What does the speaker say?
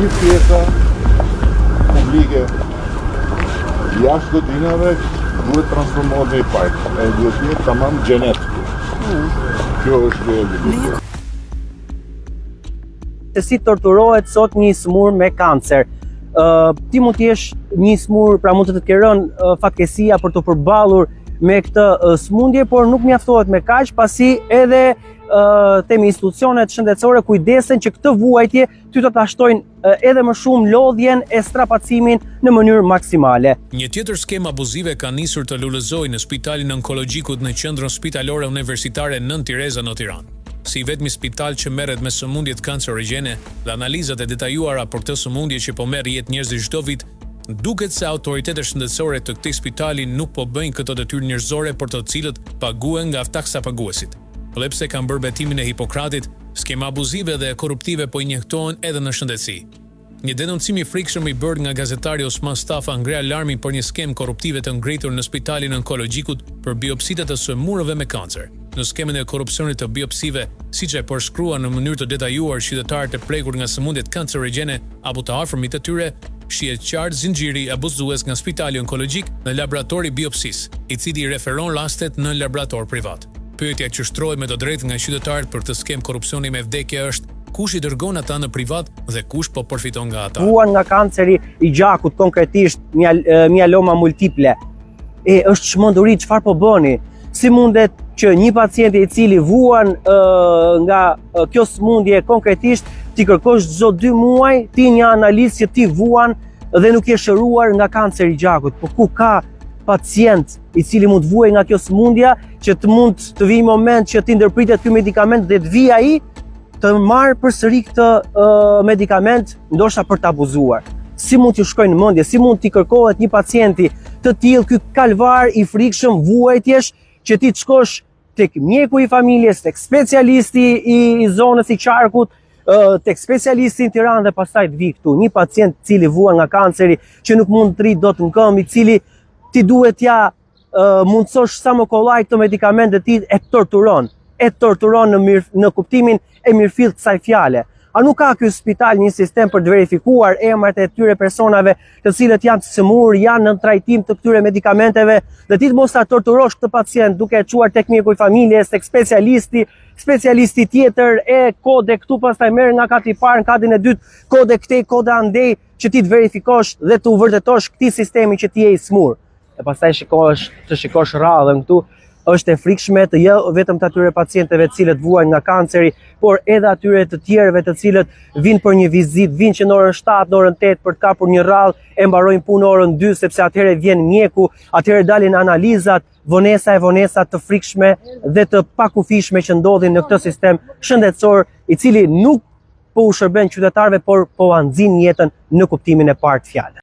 Gjithë pjesa publike jashtë godinave duhet transformohet në park. Duhet jetë tamam xhenet. Kjo është realitetin. Se si torturohet sot një smur me kancer. Ti mund të jesh një smur, pra mund të të ketë fatkesia për të përballur me këtë smundje, por nuk mjaftohet me kaq, pasi edhe temi institucionet shëndetësore kujdesen që këtë vuajtje ty të shtojnë edhe më shumë lodhjen e strapacimin në mënyrë maksimale. Një tjetër skemë abuzive ka nisur të lullëzojë në Spitalin Onkologjikut në Qendrën Spitalore Universitare Nën Tireza në Tiranë. Si vetmi spital që merret me sëmundjet kancerogjene dhe analizat e detajuara për këtë sëmundje që po merr jetë njerëzish çdo vit, duket se autoritetet shëndetësore të këtij spitali nuk po bëjnë këtë detyrë njerëzore për të cilët paguhen nga taksa paguesit. Edhe pse kanë bërë betimin e Hipokratit, skema abuzive dhe korruptive po injektohen edhe në shëndetësi. Një denoncim i frikshëm i bërë nga gazetari Osman Stafa ngre alarmin për një skemë korruptive të ngritur në Spitalin Onkologjikut për biopsitë të smurëve me kancer. Në skemën e korrupsionit të biopsive, siç e përshkruan në mënyrë të detajuar qytetarët e prekur nga sëmundjet kancerogjene apo të afërmit të tyre, shihet qartë zinxhiri abuzues nga Spitali Onkologjik në laboratori biopsisë, i cili referon rastet në laborator privat. Pyetja që shtrohet me të drejtë nga qytetarët për të skemë korrupsioni me vdekje është: kush i dërgon ata në privat dhe kush po përfiton nga ata? Vuan nga kanceri i gjakut, konkretisht mieloma multiple. Është çmenduri, çfarë po bëni? Si mundet që një pacient i cili vuan nga kjo smundje konkretisht ti kërkosh çdo 2 muaj ti një analizë që ti vuan dhe nuk je shëruar nga kanceri i gjakut? Po ku ka pacient i cili mund të vuajë nga kjo smundja që të mund të vijë moment që ti ndërpritet ky medikament dhe të vijë ai të marrë përsëri këtë medikament, ndoshta për të abuzuar? Si mund t'ju shkojnë në mendje, si mund t'i kërkohet një pacienti të tillë ky kalvar i frikshëm vuajtjesh që ti të shkosh tek mjeku i familjes, tek specialisti i zonës i qarkut, tek specialisti në Tiranë dhe pastaj të vi këtu. Një pacient i cili vuan nga kanceri që nuk mund të rrit dot në këmbë, i cili ti duhet ja mundsosh sa më kollaj këtë medikament dhe ti e torturon në kuptimin e mirëfillt të kësaj fjale. A nuk ka ky spital një sistem për të verifikuar emrat e këtyre personave të cilët janë të smur, janë në trajtim të këtyre medikamenteve, dhe ti të mos ta torturosh këtë pacient duke e çuar tek mjeku i familjes, tek specialisti tjetër e kode këtu, pastaj merr nga kati i parë në katin e dytë, kode këtej, kode andej, që ti të verifikosh dhe të u vërtetosh këtij sistemi që ti je i smur. E pastaj të shikosh radhën këtu. Është e frikshme të jo vetëm të atyre pacientëve të cilët vuajnë nga kanceri, por edhe atyre të tjerëve të cilët vinë për një vizitë, vinë që në orën 7, në orën 8 për të kapur një radhë, e mbarojnë punë në orën 2 sepse atëherë vjen mjeku, atëherë dalin analizat, vonesa të frikshme dhe të pakufishme që ndodhin në këtë sistem shëndetësor, i cili nuk po u shërben qytetarëve, por po anxhin jetën në kuptimin e parë të fjalës.